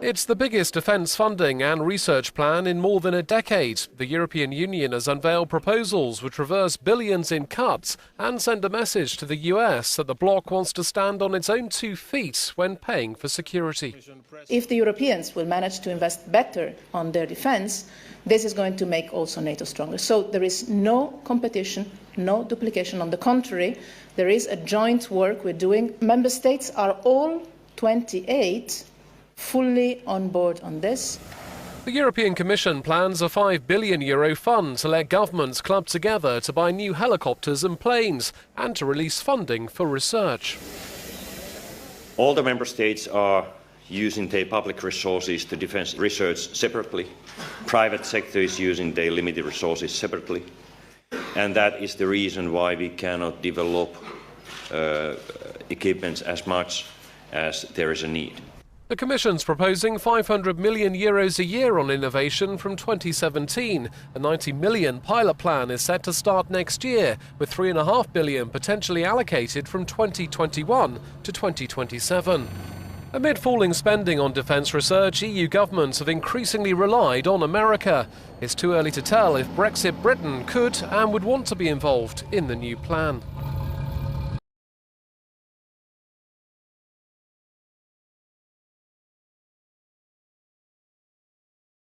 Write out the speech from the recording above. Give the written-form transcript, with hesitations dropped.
It's the biggest defence funding and research plan in more than a decade. The European Union has unveiled proposals which reverse billions in cuts and send a message to the US that the bloc wants to stand on its own 2 feet when paying for security. If the Europeans will manage to invest better on their defence, this is going to make also NATO stronger. So there is no competition, no duplication. On the contrary, there is a joint work we're doing. Member States are all 28 fully on board on this. The European Commission plans a €5 billion fund to let governments club together to buy new helicopters and planes and to release funding for research. All the member states are using their public resources to defence research separately. Private sector is using their limited resources separately. And that is the reason why we cannot develop equipment as much as there is a need. The Commission's proposing €500 million a year on innovation from 2017. A €90 million pilot plan is set to start next year, with €3.5 billion potentially allocated from 2021 to 2027. Amid falling spending on defence research, EU governments have increasingly relied on America. It's too early to tell if Brexit Britain could and would want to be involved in the new plan.